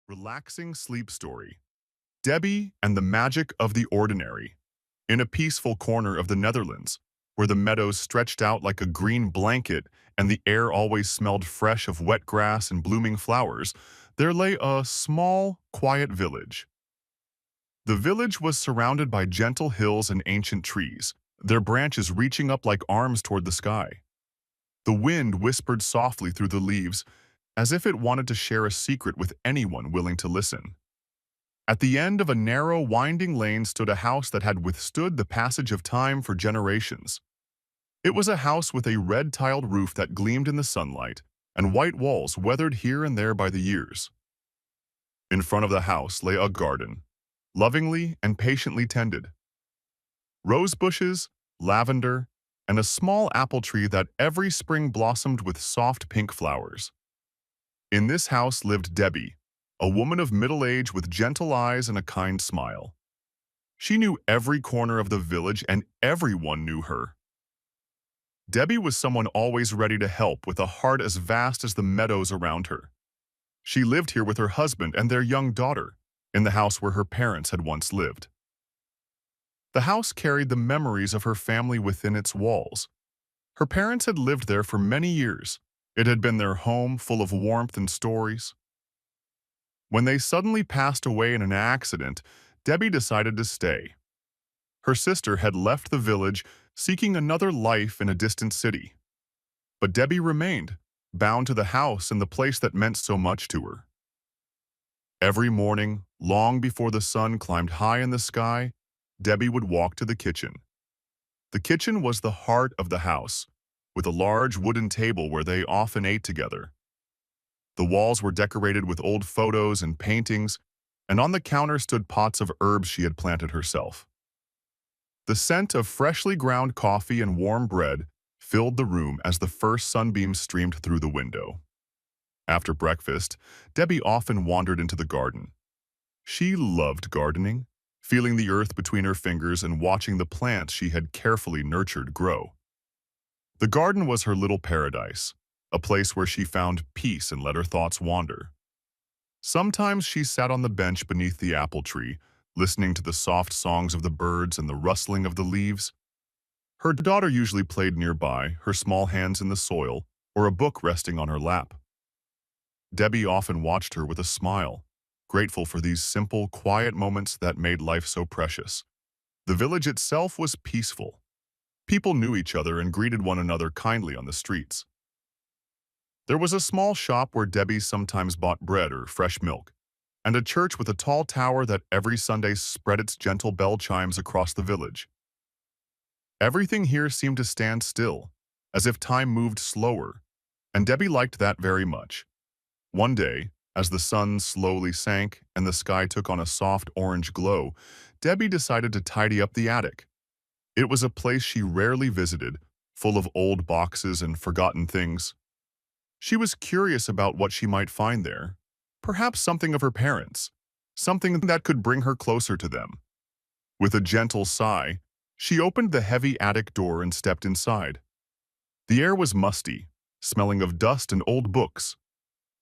Relaxing sleep story. Debby and the magic of the ordinary. In a peaceful corner of the Netherlands, where the meadows stretched out like a green blanket and the air always smelled fresh of wet grass and blooming flowers, there lay a small, quiet village. The village was surrounded by gentle hills and ancient trees, their branches reaching up like arms toward the sky. The wind whispered softly through the leaves, as if it wanted to share a secret with anyone willing to listen. At the end of a narrow, winding lane stood a house that had withstood the passage of time for generations. It was a house with a red-tiled roof that gleamed in the sunlight, and white walls weathered here and there by the years. In front of the house lay a garden, lovingly and patiently tended. Rose bushes, lavender, and a small apple tree that every spring blossomed with soft pink flowers. In this house lived Debby, a woman of middle age with gentle eyes and a kind smile. She knew every corner of the village and everyone knew her. Debby was someone always ready to help with a heart as vast as the meadows around her. She lived here with her husband and their young daughter, in the house where her parents had once lived. The house carried the memories of her family within its walls. Her parents had lived there for many years. It had been their home, full of warmth and stories. When they suddenly passed away in an accident, Debby decided to stay. Her sister had left the village, seeking another life in a distant city. But Debby remained, bound to the house and the place that meant so much to her. Every morning, long before the sun climbed high in the sky, Debby would walk to the kitchen. The kitchen was the heart of the house, with a large wooden table where they often ate together. The walls were decorated with old photos and paintings, and on the counter stood pots of herbs she had planted herself. The scent of freshly ground coffee and warm bread filled the room as the first sunbeams streamed through the window. After breakfast, Debby often wandered into the garden. She loved gardening, feeling the earth between her fingers and watching the plants she had carefully nurtured grow. The garden was her little paradise, a place where she found peace and let her thoughts wander. Sometimes she sat on the bench beneath the apple tree, listening to the soft songs of the birds and the rustling of the leaves. Her daughter usually played nearby, her small hands in the soil, or a book resting on her lap. Debby often watched her with a smile, grateful for these simple, quiet moments that made life so precious. The village itself was peaceful. People knew each other and greeted one another kindly on the streets. There was a small shop where Debby sometimes bought bread or fresh milk, and a church with a tall tower that every Sunday spread its gentle bell chimes across the village. Everything here seemed to stand still, as if time moved slower, and Debby liked that very much. One day, as the sun slowly sank and the sky took on a soft orange glow, Debby decided to tidy up the attic. It was a place she rarely visited, full of old boxes and forgotten things. She was curious about what she might find there, perhaps something of her parents, something that could bring her closer to them. With a gentle sigh, she opened the heavy attic door and stepped inside. The air was musty, smelling of dust and old books.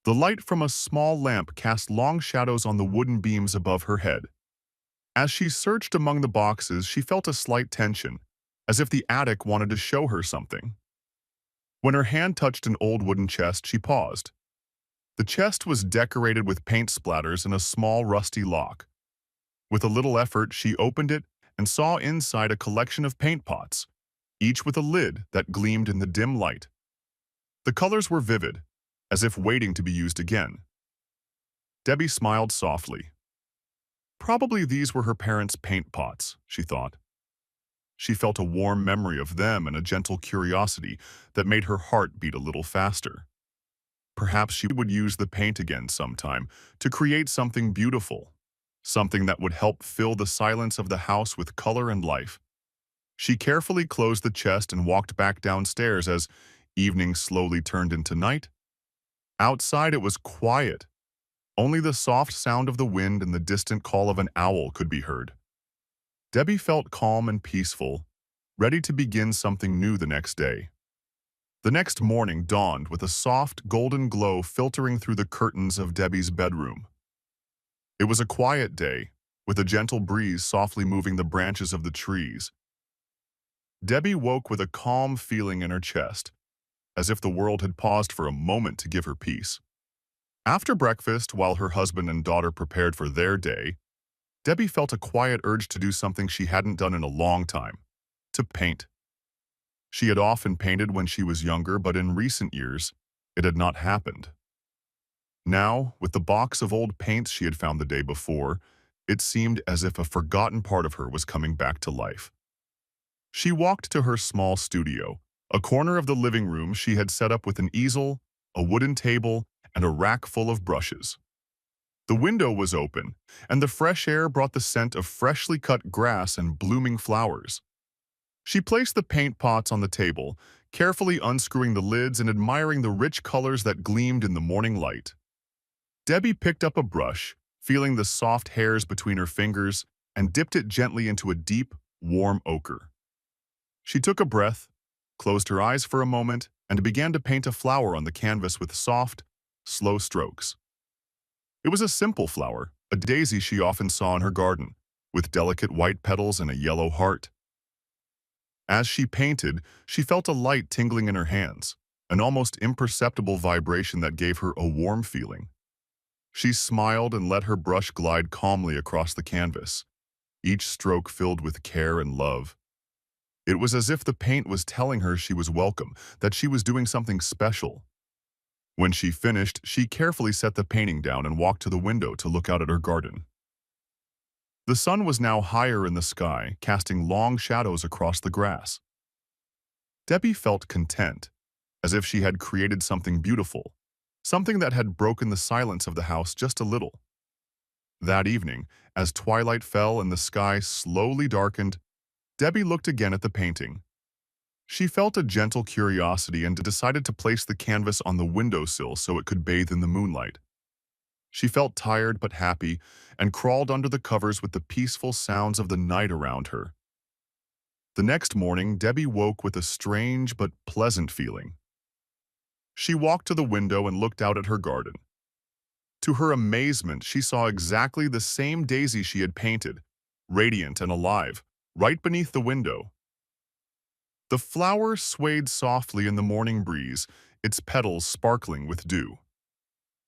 The light from a small lamp cast long shadows on the wooden beams above her head. As she searched among the boxes, she felt a slight tension, as if the attic wanted to show her something. When her hand touched an old wooden chest, she paused. The chest was decorated with paint splatters and a small rusty lock. With a little effort, she opened it and saw inside a collection of paint pots, each with a lid that gleamed in the dim light. The colors were vivid, as if waiting to be used again. Debby smiled softly. Probably these were her parents' paint pots, she thought. She felt a warm memory of them and a gentle curiosity that made her heart beat a little faster. Perhaps she would use the paint again sometime to create something beautiful, something that would help fill the silence of the house with color and life. She carefully closed the chest and walked back downstairs as evening slowly turned into night. Outside it was quiet. Only the soft sound of the wind and the distant call of an owl could be heard. Debby felt calm and peaceful, ready to begin something new the next day. The next morning dawned with a soft, golden glow filtering through the curtains of Debby's bedroom. It was a quiet day, with a gentle breeze softly moving the branches of the trees. Debbie woke with a calm feeling in her chest, as if the world had paused for a moment to give her peace. After breakfast, while her husband and daughter prepared for their day, Debbie felt a quiet urge to do something she hadn't done in a long time: to paint. She had often painted when she was younger, but in recent years, it had not happened. Now, with the box of old paints she had found the day before, it seemed as if a forgotten part of her was coming back to life. She walked to her small studio, a corner of the living room she had set up with an easel, a wooden table, and a rack full of brushes. The window was open, and the fresh air brought the scent of freshly cut grass and blooming flowers. She placed the paint pots on the table, carefully unscrewing the lids and admiring the rich colors that gleamed in the morning light. Debbie picked up a brush, feeling the soft hairs between her fingers, and dipped it gently into a deep, warm ochre. She took a breath, closed her eyes for a moment, and began to paint a flower on the canvas with soft, slow strokes. It was a simple flower, a daisy she often saw in her garden, with delicate white petals and a yellow heart. As she painted, she felt a light tingling in her hands, an almost imperceptible vibration that gave her a warm feeling. She smiled and let her brush glide calmly across the canvas, each stroke filled with care and love. It was as if the paint was telling her she was welcome, that she was doing something special. When she finished, she carefully set the painting down and walked to the window to look out at her garden. The sun was now higher in the sky, casting long shadows across the grass. Debbie felt content, as if she had created something beautiful, something that had broken the silence of the house just a little. That evening, as twilight fell and the sky slowly darkened, Debbie looked again at the painting. She felt a gentle curiosity and decided to place the canvas on the windowsill so it could bathe in the moonlight. She felt tired but happy and crawled under the covers with the peaceful sounds of the night around her. The next morning, Debbie woke with a strange but pleasant feeling. She walked to the window and looked out at her garden. To her amazement, she saw exactly the same daisy she had painted, radiant and alive, right beneath the window. The flower swayed softly in the morning breeze, its petals sparkling with dew.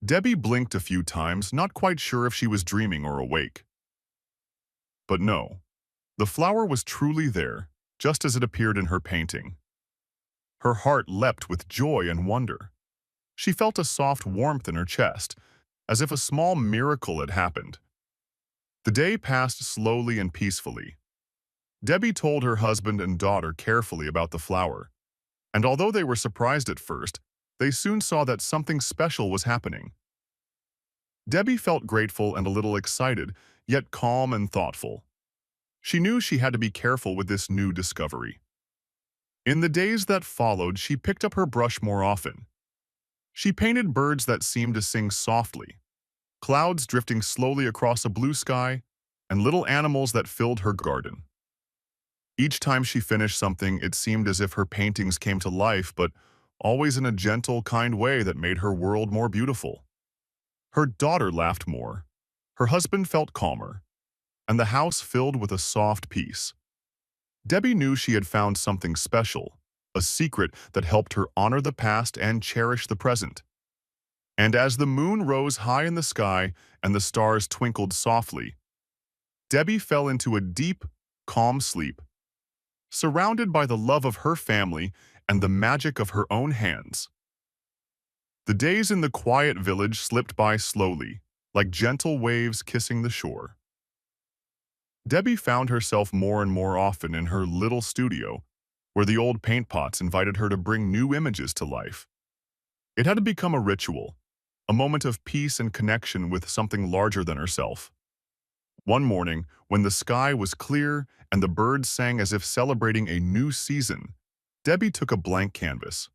Debbie blinked a few times, not quite sure if she was dreaming or awake. But no, the flower was truly there, just as it appeared in her painting. Her heart leapt with joy and wonder. She felt a soft warmth in her chest, as if a small miracle had happened. The day passed slowly and peacefully. Debbie told her husband and daughter carefully about the flower, and although they were surprised at first, they soon saw that something special was happening. Debbie felt grateful and a little excited, yet calm and thoughtful. She knew she had to be careful with this new discovery. In the days that followed, she picked up her brush more often. She painted birds that seemed to sing softly, clouds drifting slowly across a blue sky, and little animals that filled her garden. Each time she finished something, it seemed as if her paintings came to life, but always in a gentle, kind way that made her world more beautiful. Her daughter laughed more, her husband felt calmer, and the house filled with a soft peace. Debbie knew she had found something special, a secret that helped her honor the past and cherish the present. And as the moon rose high in the sky and the stars twinkled softly, Debbie fell into a deep, calm sleep, surrounded by the love of her family and the magic of her own hands. The days in the quiet village slipped by slowly, like gentle waves kissing the shore. Debbie found herself more and more often in her little studio, where the old paint pots invited her to bring new images to life. It had become a ritual, a moment of peace and connection with something larger than herself. One morning, when the sky was clear and the birds sang as if celebrating a new season, Debbie took a blank canvas.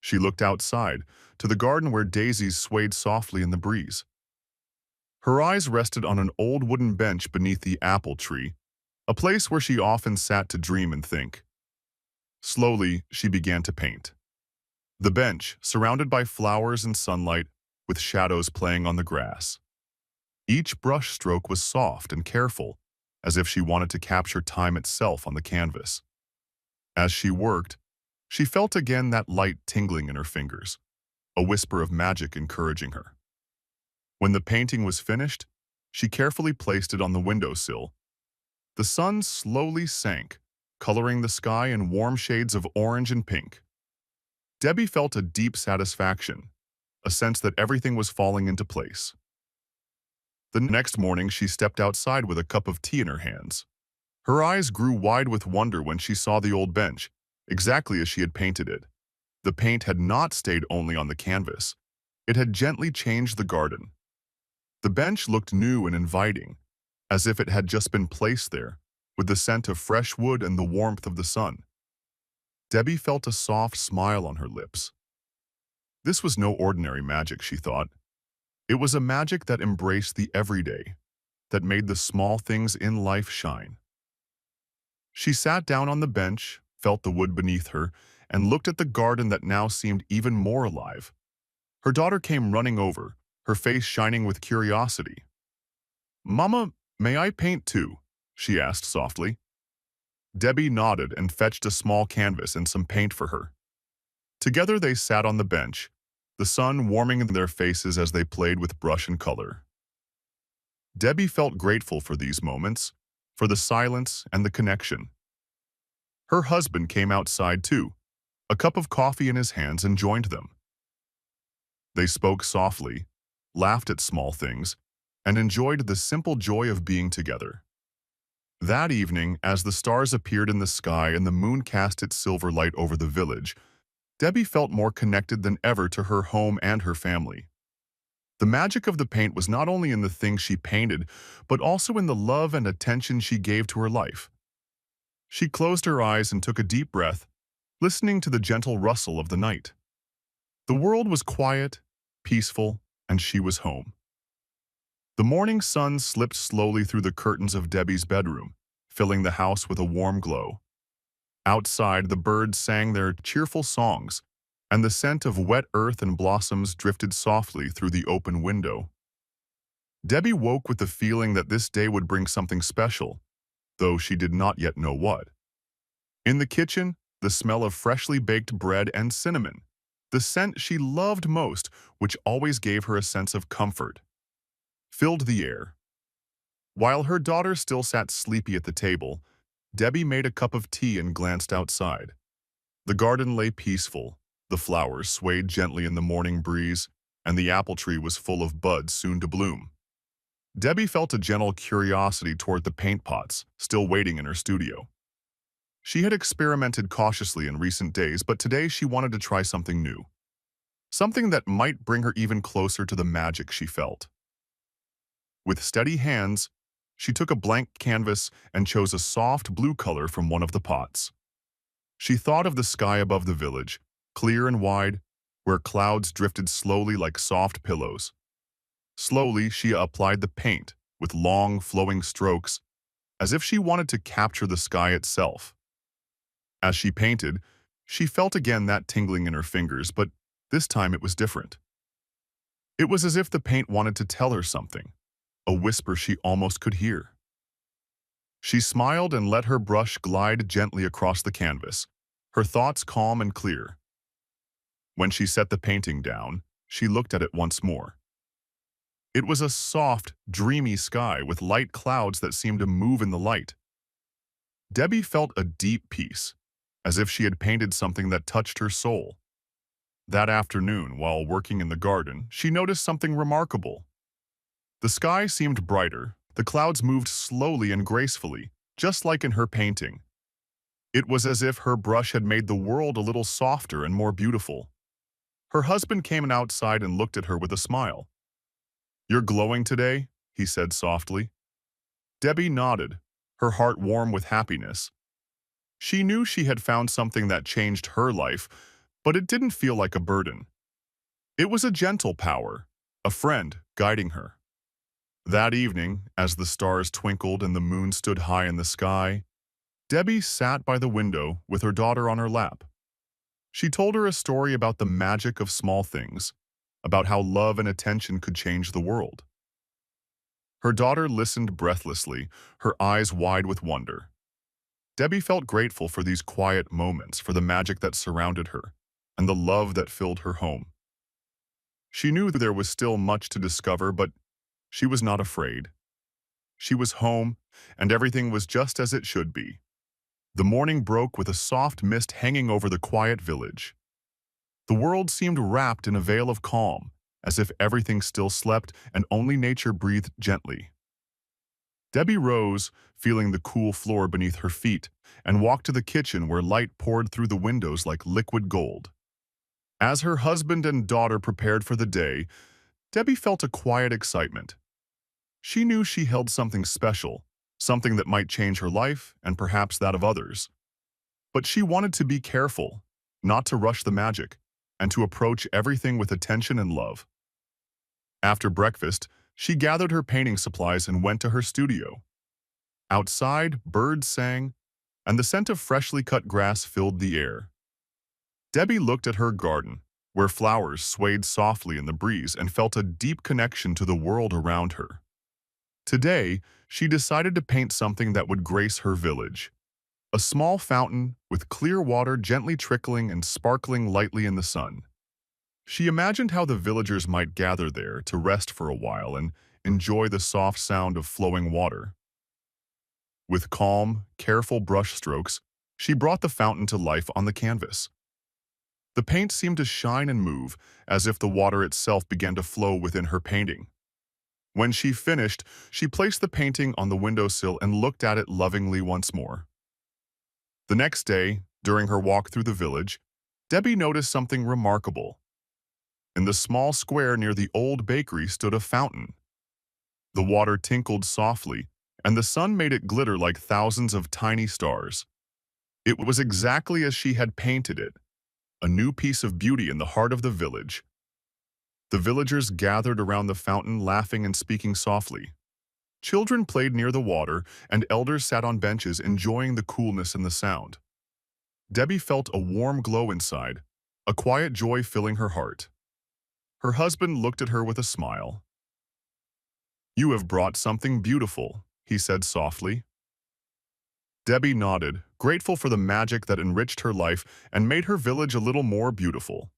She looked outside, to the garden where daisies swayed softly in the breeze. Her eyes rested on an old wooden bench beneath the apple tree, a place where she often sat to dream and think. Slowly, she began to paint. The bench, surrounded by flowers and sunlight, with shadows playing on the grass. Each brush stroke was soft and careful, as if she wanted to capture time itself on the canvas. As she worked, she felt again that light tingling in her fingers, a whisper of magic encouraging her. When the painting was finished, she carefully placed it on the windowsill. The sun slowly sank, coloring the sky in warm shades of orange and pink. Debbie felt a deep satisfaction, a sense that everything was falling into place. The next morning, she stepped outside with a cup of tea in her hands. Her eyes grew wide with wonder when she saw the old bench, exactly as she had painted it. The paint had not stayed only on the canvas. It had gently changed the garden. The bench looked new and inviting, as if it had just been placed there, with the scent of fresh wood and the warmth of the sun. Debbie felt a soft smile on her lips. This was no ordinary magic, she thought. It was a magic that embraced the everyday, that made the small things in life shine. She sat down on the bench, felt the wood beneath her, and looked at the garden that now seemed even more alive. Her daughter came running over, her face shining with curiosity. "Mama, may I paint too?" she asked softly. Debbie nodded and fetched a small canvas and some paint for her. Together they sat on the bench, the sun warming their faces as they played with brush and color. Debbie felt grateful for these moments, for the silence and the connection. Her husband came outside too, a cup of coffee in his hands, and joined them. They spoke softly, laughed at small things, and enjoyed the simple joy of being together. That evening, as the stars appeared in the sky and the moon cast its silver light over the village, Debbie felt more connected than ever to her home and her family. The magic of the paint was not only in the things she painted, but also in the love and attention she gave to her life. She closed her eyes and took a deep breath, listening to the gentle rustle of the night. The world was quiet, peaceful, and she was home. The morning sun slipped slowly through the curtains of Debbie's bedroom, filling the house with a warm glow. Outside, the birds sang their cheerful songs, and the scent of wet earth and blossoms drifted softly through the open window. Debbie woke with the feeling that this day would bring something special, though she did not yet know what. In the kitchen, the smell of freshly baked bread and cinnamon, the scent she loved most, which always gave her a sense of comfort, filled the air. While her daughter still sat sleepy at the table, Debbie made a cup of tea and glanced outside. The garden lay peaceful, the flowers swayed gently in the morning breeze, and the apple tree was full of buds soon to bloom. Debbie felt a gentle curiosity toward the paint pots, still waiting in her studio. She had experimented cautiously in recent days, but today she wanted to try something new. Something that might bring her even closer to the magic she felt. With steady hands, she took a blank canvas and chose a soft blue color from one of the pots. She thought of the sky above the village, clear and wide, where clouds drifted slowly like soft pillows. Slowly, she applied the paint with long, flowing strokes, as if she wanted to capture the sky itself. As she painted, she felt again that tingling in her fingers, but this time it was different. It was as if the paint wanted to tell her something, a whisper she almost could hear. She smiled and let her brush glide gently across the canvas, her thoughts calm and clear. When she set the painting down, she looked at it once more. It was a soft, dreamy sky with light clouds that seemed to move in the light. Debbie felt a deep peace, as if she had painted something that touched her soul. That afternoon, while working in the garden, she noticed something remarkable. The sky seemed brighter, the clouds moved slowly and gracefully, just like in her painting. It was as if her brush had made the world a little softer and more beautiful. Her husband came outside and looked at her with a smile. "You're glowing today," he said softly. Debbie nodded, her heart warm with happiness. She knew she had found something that changed her life, but it didn't feel like a burden. It was a gentle power, a friend guiding her. That evening, as the stars twinkled and the moon stood high in the sky, Debbie sat by the window with her daughter on her lap. She told her a story about the magic of small things, about how love and attention could change the world. Her daughter listened breathlessly, her eyes wide with wonder. Debbie felt grateful for these quiet moments, for the magic that surrounded her, and the love that filled her home. She knew that there was still much to discover, but she was not afraid. She was home, and everything was just as it should be. The morning broke with a soft mist hanging over the quiet village. The world seemed wrapped in a veil of calm, as if everything still slept and only nature breathed gently. Debbie rose, feeling the cool floor beneath her feet, and walked to the kitchen where light poured through the windows like liquid gold. As her husband and daughter prepared for the day, Debbie felt a quiet excitement. She knew she held something special, something that might change her life and perhaps that of others. But she wanted to be careful, not to rush the magic, and to approach everything with attention and love. After breakfast, she gathered her painting supplies and went to her studio. Outside, birds sang, and the scent of freshly cut grass filled the air. Debbie looked at her garden, where flowers swayed softly in the breeze, and felt a deep connection to the world around her. Today, she decided to paint something that would grace her village. A small fountain with clear water gently trickling and sparkling lightly in the sun. She imagined how the villagers might gather there to rest for a while and enjoy the soft sound of flowing water. With calm, careful brush strokes, she brought the fountain to life on the canvas. The paint seemed to shine and move, as if the water itself began to flow within her painting. When she finished, she placed the painting on the windowsill and looked at it lovingly once more. The next day, during her walk through the village, Debbie noticed something remarkable. In the small square near the old bakery stood a fountain. The water tinkled softly, and the sun made it glitter like thousands of tiny stars. It was exactly as she had painted it, a new piece of beauty in the heart of the village. The villagers gathered around the fountain, laughing and speaking softly. Children played near the water, and elders sat on benches enjoying the coolness and the sound. Debbie felt a warm glow inside, a quiet joy filling her heart. Her husband looked at her with a smile. "You have brought something beautiful," he said softly. Debbie nodded, grateful for the magic that enriched her life and made her village a little more beautiful.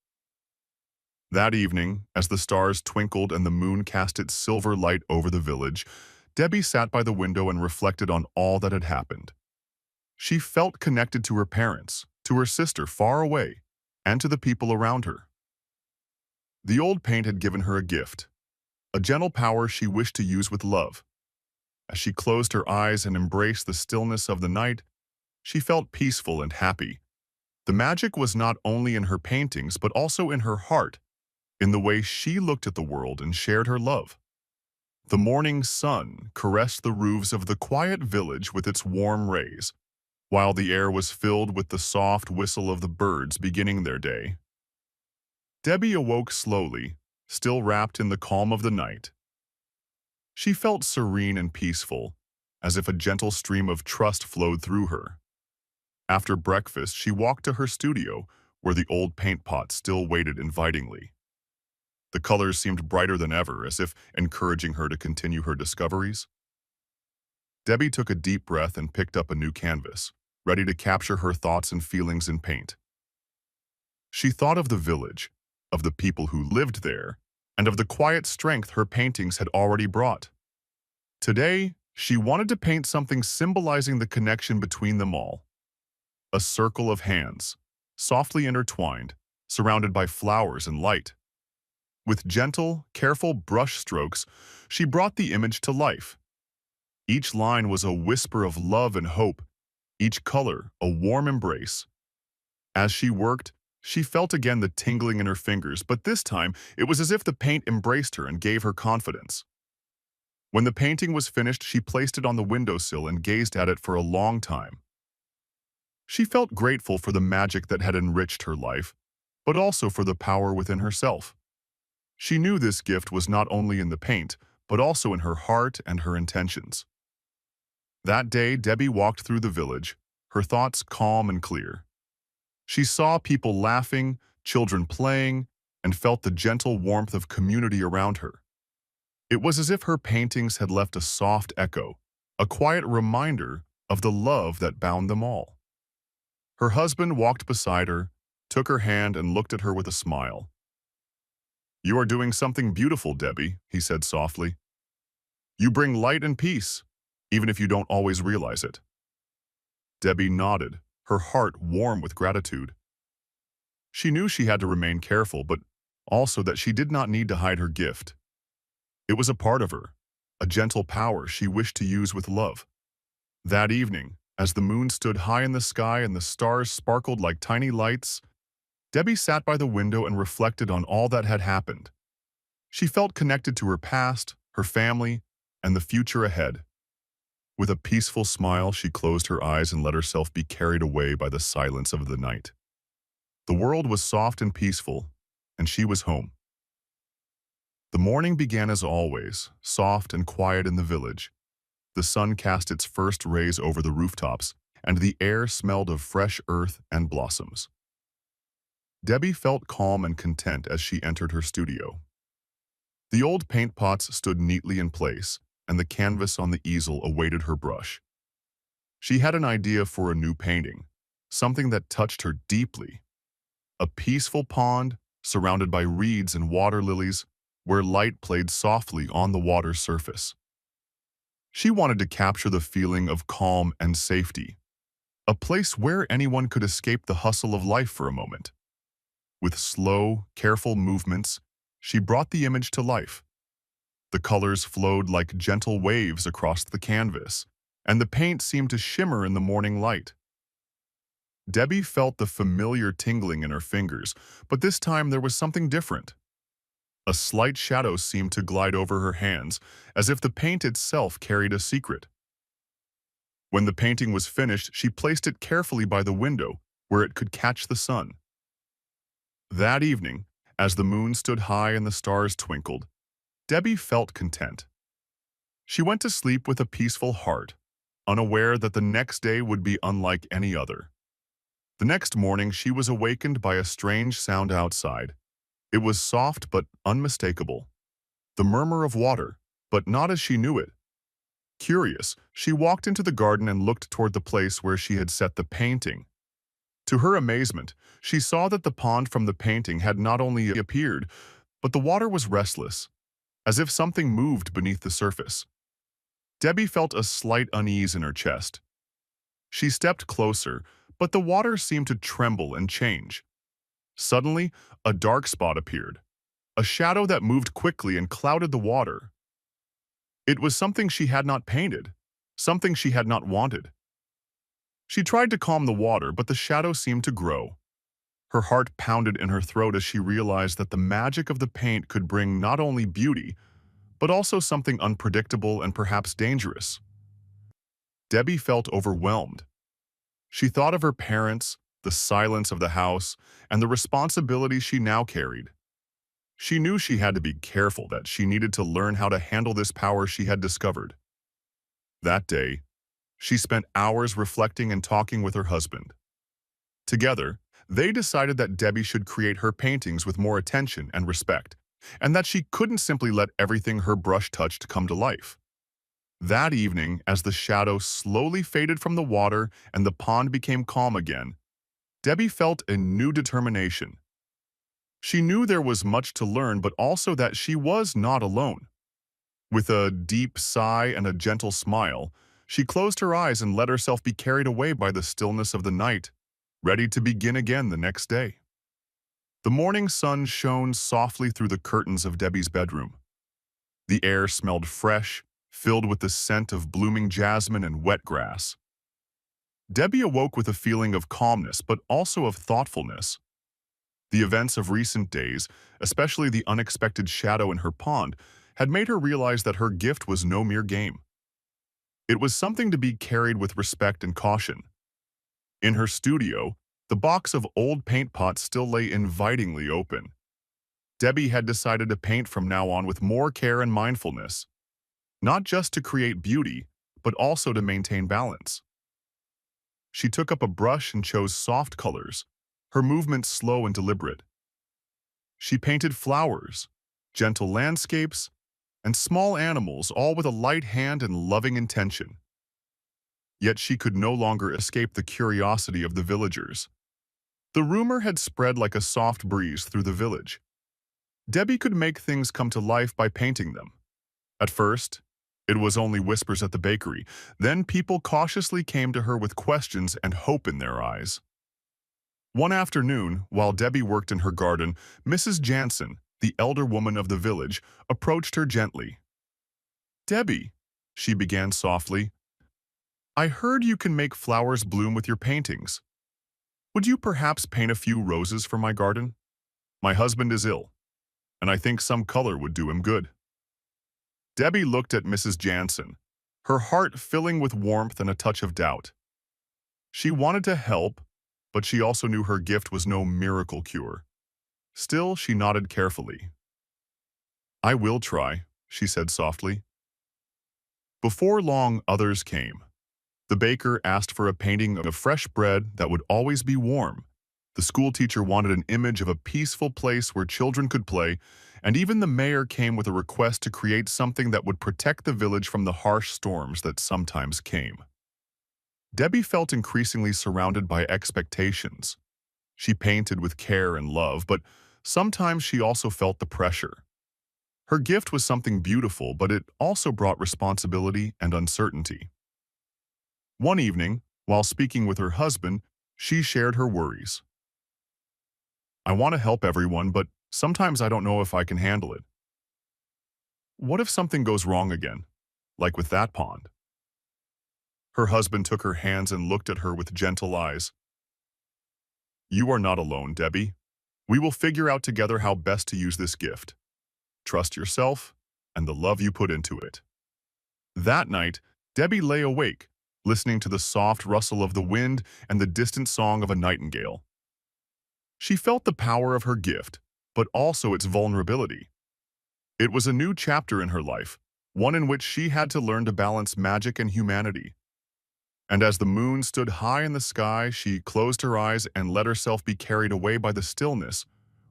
That evening, as the stars twinkled and the moon cast its silver light over the village, Debbie sat by the window and reflected on all that had happened. She felt connected to her parents, to her sister far away, and to the people around her. The old paint had given her a gift, a gentle power she wished to use with love. As she closed her eyes and embraced the stillness of the night, she felt peaceful and happy. The magic was not only in her paintings, but also in her heart, in the way she looked at the world and shared her love. The morning sun caressed the roofs of the quiet village with its warm rays, while the air was filled with the soft whistle of the birds beginning their day. Debbie awoke slowly, still wrapped in the calm of the night. She felt serene and peaceful, as if a gentle stream of trust flowed through her. After breakfast, she walked to her studio, where the old paint pot still waited invitingly. The colors seemed brighter than ever, as if encouraging her to continue her discoveries. Debbie took a deep breath and picked up a new canvas, ready to capture her thoughts and feelings in paint. She thought of the village, of the people who lived there, and of the quiet strength her paintings had already brought. Today, she wanted to paint something symbolizing the connection between them all. A circle of hands, softly intertwined, surrounded by flowers and light. With gentle, careful brush strokes, she brought the image to life. Each line was a whisper of love and hope, each color a warm embrace. As she worked, she felt again the tingling in her fingers, but this time it was as if the paint embraced her and gave her confidence. When the painting was finished, she placed it on the windowsill and gazed at it for a long time. She felt grateful for the magic that had enriched her life, but also for the power within herself. She knew this gift was not only in the paint, but also in her heart and her intentions. That day, Debbie walked through the village, her thoughts calm and clear. She saw people laughing, children playing, and felt the gentle warmth of community around her. It was as if her paintings had left a soft echo, a quiet reminder of the love that bound them all. Her husband walked beside her, took her hand and looked at her with a smile. "You are doing something beautiful, Debbie," he said softly. "You bring light and peace, even if you don't always realize it." Debbie nodded, her heart warm with gratitude. She knew she had to remain careful, but also that she did not need to hide her gift. It was a part of her, a gentle power she wished to use with love. That evening, as the moon stood high in the sky and the stars sparkled like tiny lights, Debbie sat by the window and reflected on all that had happened. She felt connected to her past, her family, and the future ahead. With a peaceful smile, she closed her eyes and let herself be carried away by the silence of the night. The world was soft and peaceful, and she was home. The morning began as always, soft and quiet in the village. The sun cast its first rays over the rooftops, and the air smelled of fresh earth and blossoms. Debbie felt calm and content as she entered her studio. The old paint pots stood neatly in place, and the canvas on the easel awaited her brush. She had an idea for a new painting, something that touched her deeply. A peaceful pond, surrounded by reeds and water lilies, where light played softly on the water's surface. She wanted to capture the feeling of calm and safety, a place where anyone could escape the hustle of life for a moment. With slow, careful movements, she brought the image to life. The colors flowed like gentle waves across the canvas, and the paint seemed to shimmer in the morning light. Debbie felt the familiar tingling in her fingers, but this time there was something different. A slight shadow seemed to glide over her hands, as if the paint itself carried a secret. When the painting was finished, she placed it carefully by the window, where it could catch the sun. That evening, as the moon stood high and the stars twinkled, Debbie felt content. She went to sleep with a peaceful heart, unaware that the next day would be unlike any other. The next morning, she was awakened by a strange sound outside. It was soft but unmistakable. The murmur of water, but not as she knew it. Curious, she walked into the garden and looked toward the place where she had set the painting. To her amazement, she saw that the pond from the painting had not only appeared, but the water was restless, as if something moved beneath the surface. Debbie felt a slight unease in her chest. She stepped closer, but the water seemed to tremble and change. Suddenly, a dark spot appeared, a shadow that moved quickly and clouded the water. It was something she had not painted, something she had not wanted. She tried to calm the water, but the shadow seemed to grow. Her heart pounded in her throat as she realized that the magic of the paint could bring not only beauty, but also something unpredictable and perhaps dangerous. Debbie felt overwhelmed. She thought of her parents, the silence of the house, and the responsibility she now carried. She knew she had to be careful, that she needed to learn how to handle this power she had discovered. That day, she spent hours reflecting and talking with her husband. Together, they decided that Debbie should create her paintings with more attention and respect, and that she couldn't simply let everything her brush touched come to life. That evening, as the shadow slowly faded from the water and the pond became calm again, Debbie felt a new determination. She knew there was much to learn, but also that she was not alone. With a deep sigh and a gentle smile, she closed her eyes and let herself be carried away by the stillness of the night, ready to begin again the next day. The morning sun shone softly through the curtains of Debbie's bedroom. The air smelled fresh, filled with the scent of blooming jasmine and wet grass. Debbie awoke with a feeling of calmness, but also of thoughtfulness. The events of recent days, especially the unexpected shadow in her pond, had made her realize that her gift was no mere game. It was something to be carried with respect and caution. In her studio, the box of old paint pots still lay invitingly open. Debbie had decided to paint from now on with more care and mindfulness, not just to create beauty, but also to maintain balance. She took up a brush and chose soft colors, her movements slow and deliberate. She painted flowers, gentle landscapes, and small animals, all with a light hand and loving intention. Yet she could no longer escape the curiosity of the villagers. The rumor had spread like a soft breeze through the village. Debby could make things come to life by painting them. At first, it was only whispers at the bakery. Then people cautiously came to her with questions and hope in their eyes. One afternoon, while Debby worked in her garden, Mrs. Jansen, the elder woman of the village, approached her gently. "Debby," she began softly, "I heard you can make flowers bloom with your paintings. Would you perhaps paint a few roses for my garden? My husband is ill, and I think some color would do him good." Debby looked at Mrs. Jansen, her heart filling with warmth and a touch of doubt. She wanted to help, but she also knew her gift was no miracle cure. Still, she nodded carefully. "I will try," she said softly. Before long, others came. The baker asked for a painting of fresh bread that would always be warm. The schoolteacher wanted an image of a peaceful place where children could play, and even the mayor came with a request to create something that would protect the village from the harsh storms that sometimes came. Debby felt increasingly surrounded by expectations. She painted with care and love, but sometimes she also felt the pressure. Her gift was something beautiful, but it also brought responsibility and uncertainty. One evening, while speaking with her husband, she shared her worries. "I want to help everyone, but sometimes I don't know if I can handle it. What if something goes wrong again, like with that pond?" Her husband took her hands and looked at her with gentle eyes. "You are not alone, Debby. We will figure out together how best to use this gift. Trust yourself and the love you put into it." That night, Debby lay awake, listening to the soft rustle of the wind and the distant song of a nightingale. She felt the power of her gift, but also its vulnerability. It was a new chapter in her life, one in which she had to learn to balance magic and humanity. And as the moon stood high in the sky, she closed her eyes and let herself be carried away by the stillness,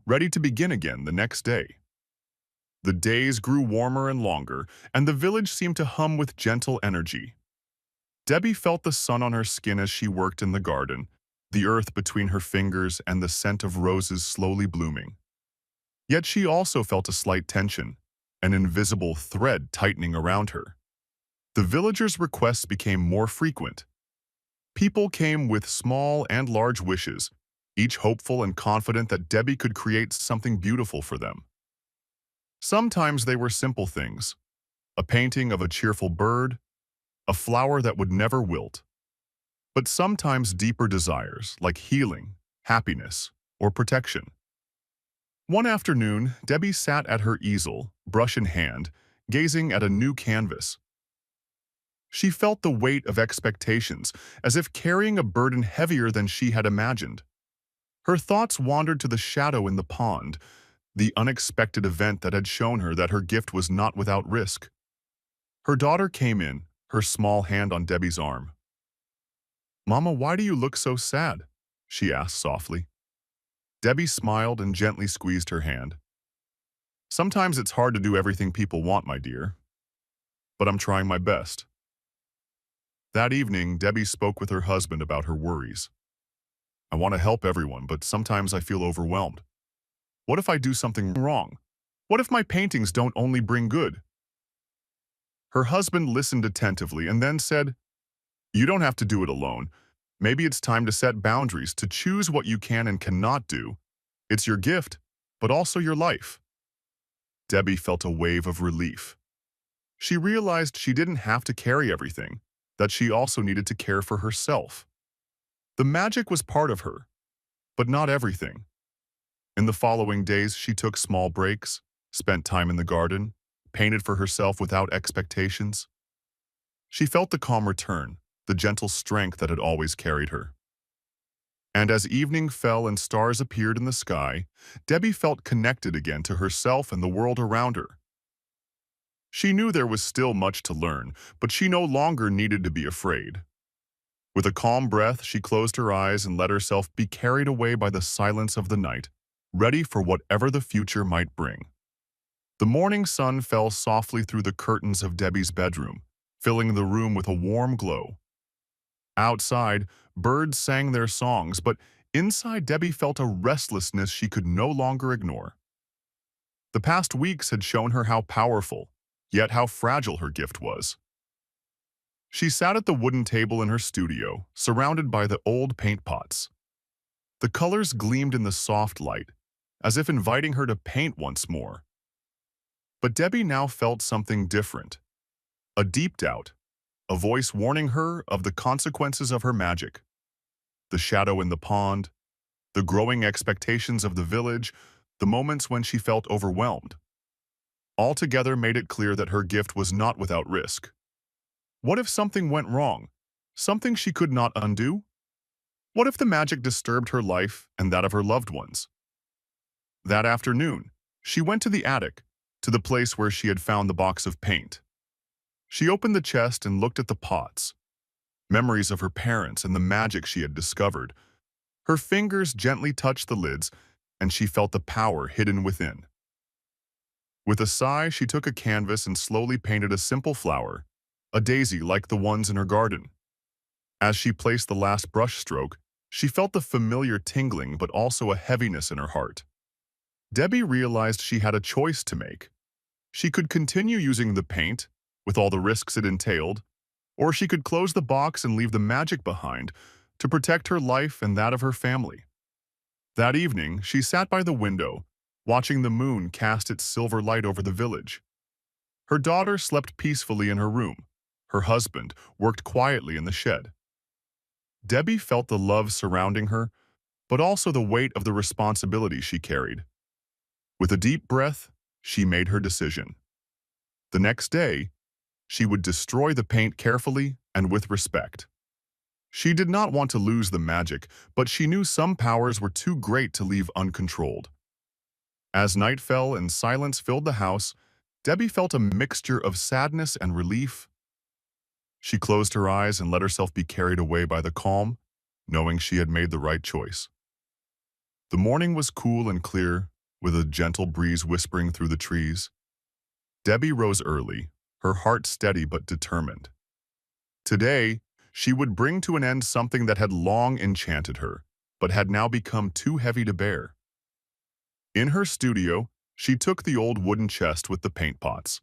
ready to begin again the next day. The days grew warmer and longer, and the village seemed to hum with gentle energy. Debby felt the sun on her skin as she worked in the garden, the earth between her fingers and the scent of roses slowly blooming. Yet she also felt a slight tension, an invisible thread tightening around her. The villagers' requests became more frequent. People came with small and large wishes, each hopeful and confident that Debby could create something beautiful for them. Sometimes they were simple things, a painting of a cheerful bird, a flower that would never wilt. But sometimes deeper desires, like healing, happiness, or protection. One afternoon, Debby sat at her easel, brush in hand, gazing at a new canvas. She felt the weight of expectations, as if carrying a burden heavier than she had imagined. Her thoughts wandered to the shadow in the pond, the unexpected event that had shown her that her gift was not without risk. Her daughter came in, her small hand on Debby's arm. "Mama, why do you look so sad?" she asked softly. Debby smiled and gently squeezed her hand. "Sometimes it's hard to do everything people want, my dear, but I'm trying my best." That evening, Debby spoke with her husband about her worries. "I want to help everyone, but sometimes I feel overwhelmed. What if I do something wrong? What if my paintings don't only bring good?" Her husband listened attentively and then said, "You don't have to do it alone. Maybe it's time to set boundaries, to choose what you can and cannot do. It's your gift, but also your life." Debby felt a wave of relief. She realized she didn't have to carry everything, that she also needed to care for herself. The magic was part of her, but not everything. In the following days, she took small breaks, spent time in the garden, painted for herself without expectations. She felt the calm return, the gentle strength that had always carried her. And as evening fell and stars appeared in the sky, Debby felt connected again to herself and the world around her. She knew there was still much to learn, but she no longer needed to be afraid. With a calm breath, she closed her eyes and let herself be carried away by the silence of the night, ready for whatever the future might bring. The morning sun fell softly through the curtains of Debbie's bedroom, filling the room with a warm glow. Outside, birds sang their songs, but inside Debbie felt a restlessness she could no longer ignore. The past weeks had shown her how powerful, yet how fragile her gift was. She sat at the wooden table in her studio, surrounded by the old paint pots. The colors gleamed in the soft light, as if inviting her to paint once more. But Debbie now felt something different, a deep doubt, a voice warning her of the consequences of her magic. The shadow in the pond, the growing expectations of the village, the moments when she felt overwhelmed. All together made it clear that her gift was not without risk. What if something went wrong? Something she could not undo? What if the magic disturbed her life and that of her loved ones? That afternoon, she went to the attic, to the place where she had found the box of paint. She opened the chest and looked at the pots, memories of her parents and the magic she had discovered. Her fingers gently touched the lids, and she felt the power hidden within. With a sigh, she took a canvas and slowly painted a simple flower, a daisy like the ones in her garden. As she placed the last brush stroke, she felt the familiar tingling but also a heaviness in her heart. Debbie realized she had a choice to make. She could continue using the paint, with all the risks it entailed, or she could close the box and leave the magic behind to protect her life and that of her family. That evening, she sat by the window, watching the moon cast its silver light over the village. Her daughter slept peacefully in her room. Her husband worked quietly in the shed. Debbie felt the love surrounding her, but also the weight of the responsibility she carried. With a deep breath, she made her decision. The next day, she would destroy the paint carefully and with respect. She did not want to lose the magic, but she knew some powers were too great to leave uncontrolled. As night fell and silence filled the house, Debbie felt a mixture of sadness and relief. She closed her eyes and let herself be carried away by the calm, knowing she had made the right choice. The morning was cool and clear, with a gentle breeze whispering through the trees. Debbie rose early, her heart steady but determined. Today, she would bring to an end something that had long enchanted her, but had now become too heavy to bear. In her studio, she took the old wooden chest with the paint pots.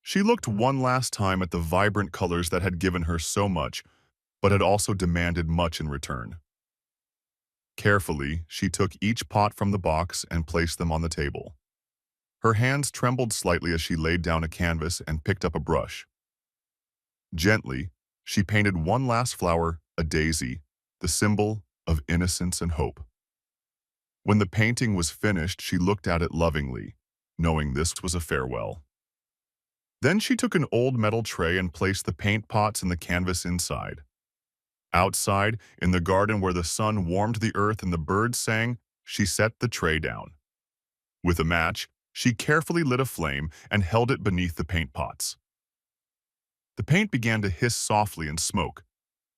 She looked one last time at the vibrant colors that had given her so much, but had also demanded much in return. Carefully, she took each pot from the box and placed them on the table. Her hands trembled slightly as she laid down a canvas and picked up a brush. Gently, she painted one last flower, a daisy, the symbol of innocence and hope. When the painting was finished, she looked at it lovingly, knowing this was a farewell. Then she took an old metal tray and placed the paint pots and the canvas inside. Outside, in the garden where the sun warmed the earth and the birds sang, she set the tray down. With a match, she carefully lit a flame and held it beneath the paint pots. The paint began to hiss softly and smoke,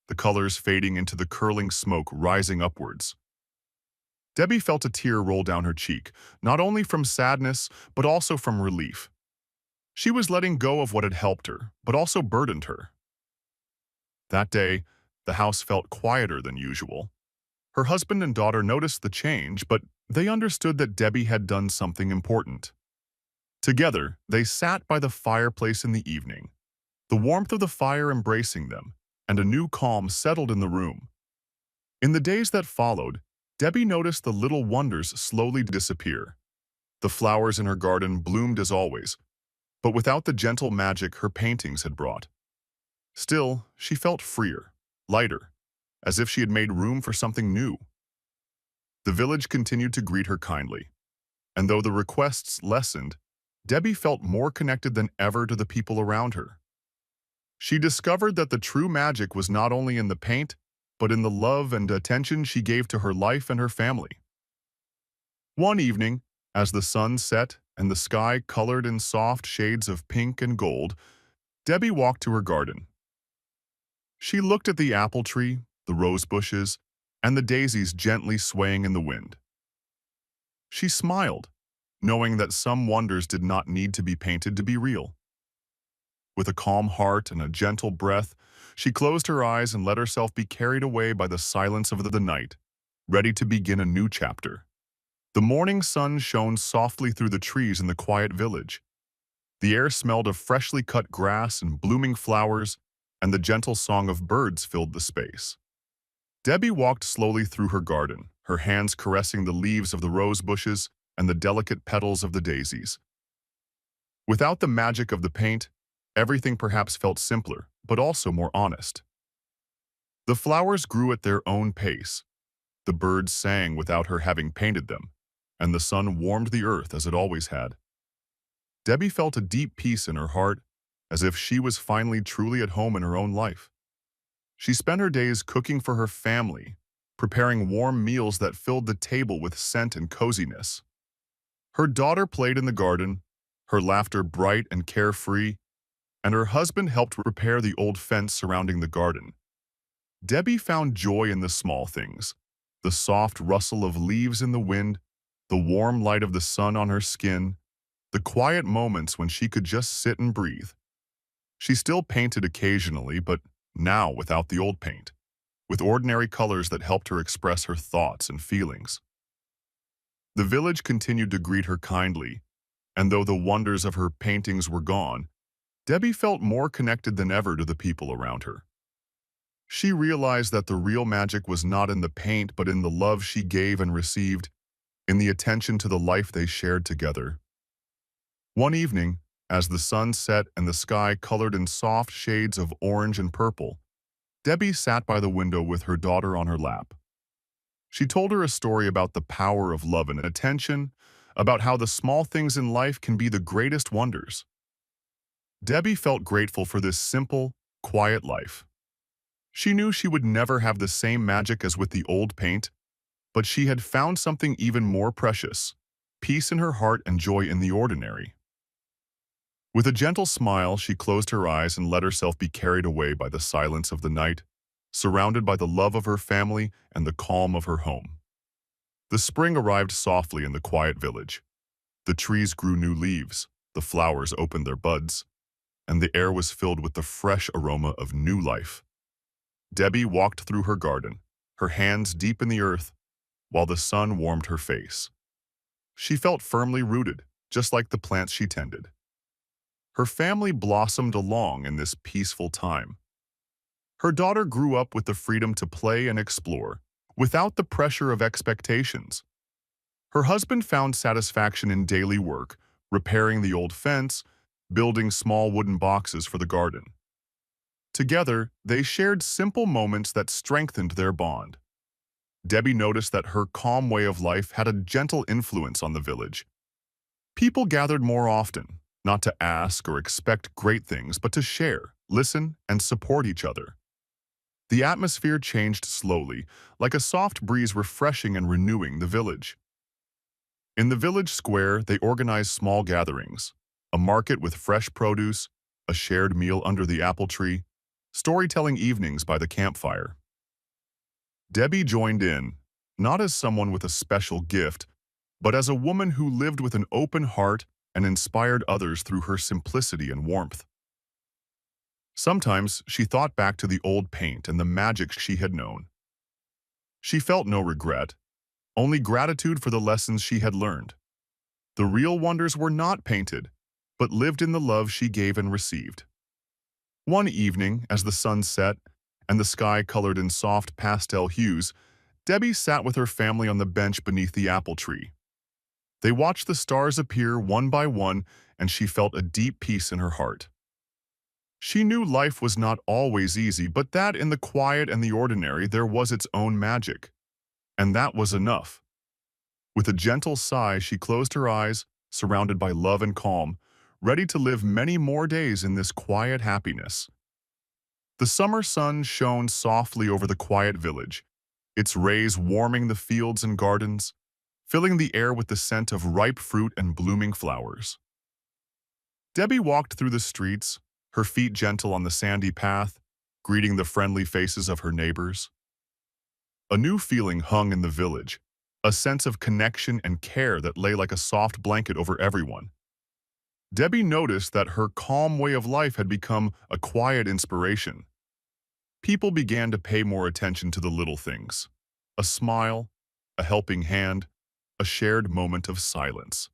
the colors fading into the curling smoke rising upwards. Debbie felt a tear roll down her cheek, not only from sadness, but also from relief. She was letting go of what had helped her, but also burdened her. That day, the house felt quieter than usual. Her husband and daughter noticed the change, but they understood that Debbie had done something important. Together, they sat by the fireplace in the evening, the warmth of the fire embracing them, and a new calm settled in the room. In the days that followed, Debbie noticed the little wonders slowly disappear. The flowers in her garden bloomed as always, but without the gentle magic her paintings had brought. Still, she felt freer, lighter, as if she had made room for something new. The village continued to greet her kindly, and though the requests lessened, Debbie felt more connected than ever to the people around her. She discovered that the true magic was not only in the paint, but in the love and attention she gave to her life and her family. One evening, as the sun set and the sky colored in soft shades of pink and gold, Debbie walked to her garden. She looked at the apple tree, the rose bushes, and the daisies gently swaying in the wind. She smiled, knowing that some wonders did not need to be painted to be real. With a calm heart and a gentle breath, she closed her eyes and let herself be carried away by the silence of the night, ready to begin a new chapter. The morning sun shone softly through the trees in the quiet village. The air smelled of freshly cut grass and blooming flowers, and the gentle song of birds filled the space. Debbie walked slowly through her garden, her hands caressing the leaves of the rose bushes and the delicate petals of the daisies. Without the magic of the paint, everything perhaps felt simpler, but also more honest. The flowers grew at their own pace. The birds sang without her having painted them, and the sun warmed the earth as it always had. Debbie felt a deep peace in her heart, as if she was finally truly at home in her own life. She spent her days cooking for her family, preparing warm meals that filled the table with scent and coziness. Her daughter played in the garden, her laughter bright and carefree, and her husband helped repair the old fence surrounding the garden. Debbie found joy in the small things, the soft rustle of leaves in the wind, the warm light of the sun on her skin, the quiet moments when she could just sit and breathe. She still painted occasionally, but now without the old paint, with ordinary colors that helped her express her thoughts and feelings. The village continued to greet her kindly, and though the wonders of her paintings were gone, Debbie felt more connected than ever to the people around her. She realized that the real magic was not in the paint, but in the love she gave and received, in the attention to the life they shared together. One evening, as the sun set and the sky colored in soft shades of orange and purple, Debbie sat by the window with her daughter on her lap. She told her a story about the power of love and attention, about how the small things in life can be the greatest wonders. Debbie felt grateful for this simple, quiet life. She knew she would never have the same magic as with the old paint, but she had found something even more precious, peace in her heart and joy in the ordinary. With a gentle smile, she closed her eyes and let herself be carried away by the silence of the night, surrounded by the love of her family and the calm of her home. The spring arrived softly in the quiet village. The trees grew new leaves, the flowers opened their buds, and the air was filled with the fresh aroma of new life. Debbie walked through her garden, her hands deep in the earth, while the sun warmed her face. She felt firmly rooted, just like the plants she tended. Her family blossomed along in this peaceful time. Her daughter grew up with the freedom to play and explore, without the pressure of expectations. Her husband found satisfaction in daily work, repairing the old fence, building small wooden boxes for the garden. Together, they shared simple moments that strengthened their bond. Debbie noticed that her calm way of life had a gentle influence on the village. People gathered more often, not to ask or expect great things, but to share, listen, and support each other. The atmosphere changed slowly, like a soft breeze refreshing and renewing the village. In the village square, they organized small gatherings, a market with fresh produce, a shared meal under the apple tree, storytelling evenings by the campfire. Debbie joined in, not as someone with a special gift, but as a woman who lived with an open heart and inspired others through her simplicity and warmth. Sometimes she thought back to the old paint and the magic she had known. She felt no regret, only gratitude for the lessons she had learned. The real wonders were not painted, but lived in the love she gave and received. One evening, as the sun set and the sky colored in soft pastel hues, Debbie sat with her family on the bench beneath the apple tree. They watched the stars appear one by one, and she felt a deep peace in her heart. She knew life was not always easy, but that in the quiet and the ordinary there was its own magic. And that was enough. With a gentle sigh, she closed her eyes, surrounded by love and calm, ready to live many more days in this quiet happiness. The summer sun shone softly over the quiet village, its rays warming the fields and gardens, filling the air with the scent of ripe fruit and blooming flowers. Debbie walked through the streets, her feet gentle on the sandy path, greeting the friendly faces of her neighbors. A new feeling hung in the village, a sense of connection and care that lay like a soft blanket over everyone. Debbie noticed that her calm way of life had become a quiet inspiration. People began to pay more attention to the little things. A smile, a helping hand, a shared moment of silence.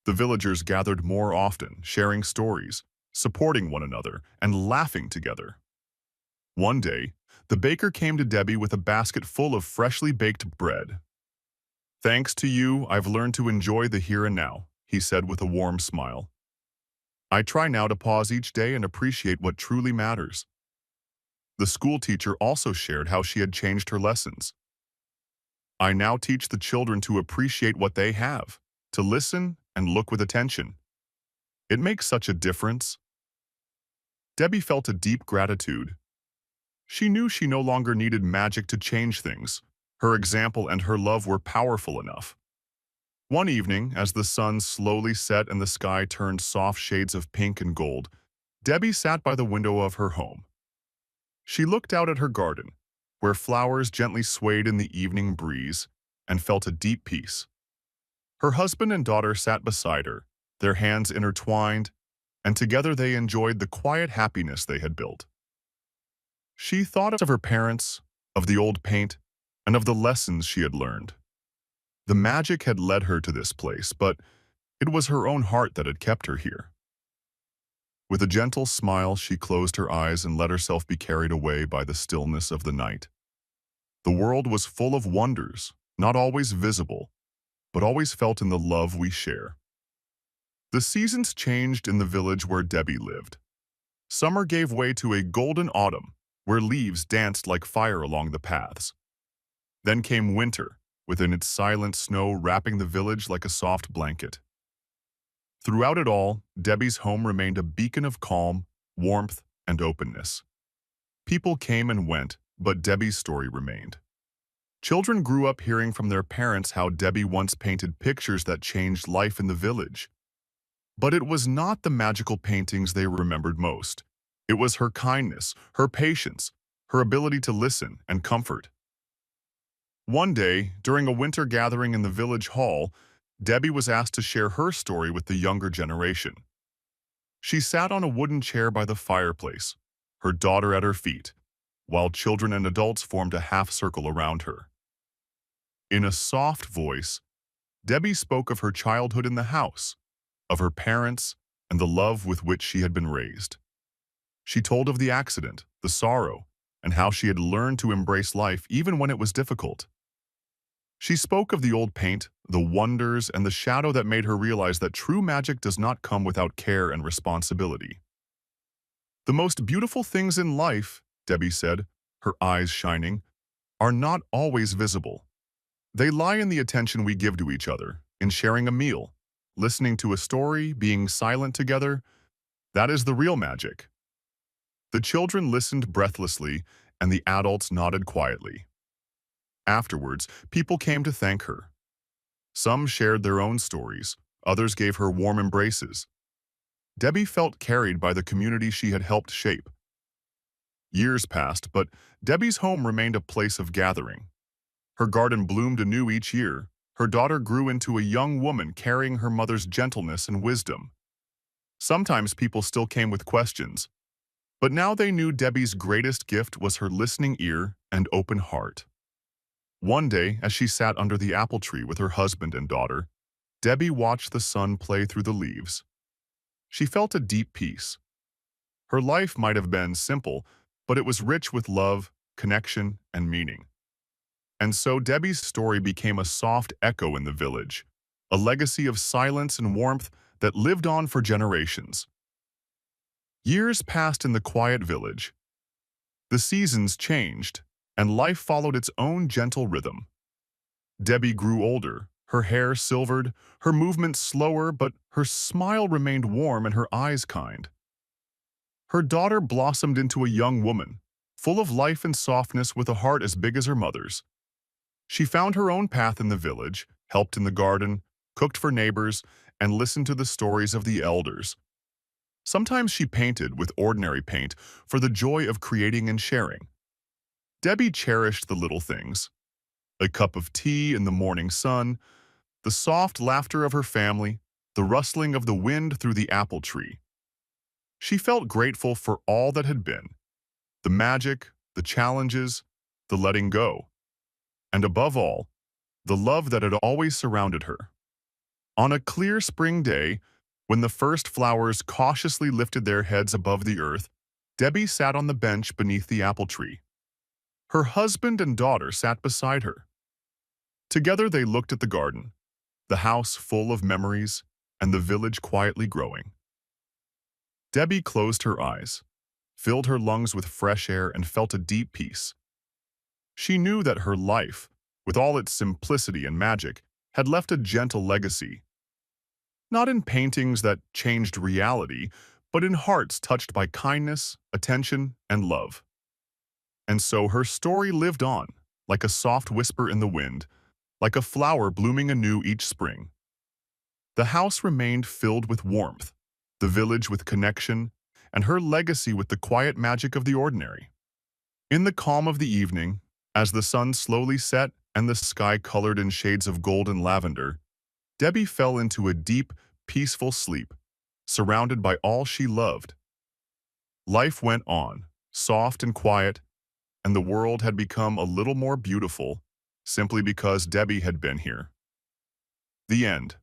The villagers gathered more often, sharing stories, supporting one another, and laughing together. One day, the baker came to Debbie with a basket full of freshly baked bread. "Thanks to you, I've learned to enjoy the here and now," he said with a warm smile. "I try now to pause each day and appreciate what truly matters." The school teacher also shared how she had changed her lessons. "I now teach the children to appreciate what they have, to listen and look with attention. It makes such a difference." Debbie felt a deep gratitude. She knew she no longer needed magic to change things. Her example and her love were powerful enough. One evening, as the sun slowly set and the sky turned soft shades of pink and gold, Debbie sat by the window of her home. She looked out at her garden, where flowers gently swayed in the evening breeze, and felt a deep peace. Her husband and daughter sat beside her, their hands intertwined, and together they enjoyed the quiet happiness they had built. She thought of her parents, of the old paint, and of the lessons she had learned. The magic had led her to this place, but it was her own heart that had kept her here. With a gentle smile, she closed her eyes and let herself be carried away by the stillness of the night. The world was full of wonders, not always visible, but always felt in the love we share. The seasons changed in the village where Debbie lived. Summer gave way to a golden autumn, where leaves danced like fire along the paths. Then came winter, within its silent snow wrapping the village like a soft blanket. Throughout it all, Debbie's home remained a beacon of calm, warmth, and openness. People came and went, but Debbie's story remained. Children grew up hearing from their parents how Debbie once painted pictures that changed life in the village. But it was not the magical paintings they remembered most. It was her kindness, her patience, her ability to listen and comfort. One day, during a winter gathering in the village hall, Debbie was asked to share her story with the younger generation. She sat on a wooden chair by the fireplace, her daughter at her feet, while children and adults formed a half-circle around her. In a soft voice, Debbie spoke of her childhood in the house, of her parents, and the love with which she had been raised. She told of the accident, the sorrow, and how she had learned to embrace life even when it was difficult. She spoke of the old paint, the wonders, and the shadow that made her realize that true magic does not come without care and responsibility. "The most beautiful things in life," Debbie said, her eyes shining, "are not always visible. They lie in the attention we give to each other, in sharing a meal, listening to a story, being silent together. That is the real magic." The children listened breathlessly, and the adults nodded quietly. Afterwards, people came to thank her. Some shared their own stories, others gave her warm embraces. Debbie felt carried by the community she had helped shape. Years passed, but Debbie's home remained a place of gathering. Her garden bloomed anew each year. Her daughter grew into a young woman carrying her mother's gentleness and wisdom. Sometimes people still came with questions, but now they knew Debbie's greatest gift was her listening ear and open heart. One day, as she sat under the apple tree with her husband and daughter, Debbie watched the sun play through the leaves. She felt a deep peace. Her life might have been simple, but it was rich with love, connection, and meaning. And so Debbie's story became a soft echo in the village, a legacy of silence and warmth that lived on for generations. Years passed in the quiet village. The seasons changed, and life followed its own gentle rhythm. Debbie grew older, her hair silvered, her movements slower, but her smile remained warm and her eyes kind. Her daughter blossomed into a young woman, full of life and softness with a heart as big as her mother's. She found her own path in the village, helped in the garden, cooked for neighbors, and listened to the stories of the elders. Sometimes she painted with ordinary paint for the joy of creating and sharing. Debbie cherished the little things. A cup of tea in the morning sun, the soft laughter of her family, the rustling of the wind through the apple tree. She felt grateful for all that had been, the magic, the challenges, the letting go, and above all, the love that had always surrounded her. On a clear spring day, when the first flowers cautiously lifted their heads above the earth, Debbie sat on the bench beneath the apple tree. Her husband and daughter sat beside her. Together they looked at the garden, the house full of memories, and the village quietly growing. Debbie closed her eyes, filled her lungs with fresh air, and felt a deep peace. She knew that her life, with all its simplicity and magic, had left a gentle legacy, not in paintings that changed reality, but in hearts touched by kindness, attention, and love. And so her story lived on, like a soft whisper in the wind, like a flower blooming anew each spring. The house remained filled with warmth, the village with connection, and her legacy with the quiet magic of the ordinary. In the calm of the evening, as the sun slowly set and the sky colored in shades of gold and lavender, Debbie fell into a deep, peaceful sleep, surrounded by all she loved. Life went on, soft and quiet, and the world had become a little more beautiful, simply because Debbie had been here. The end.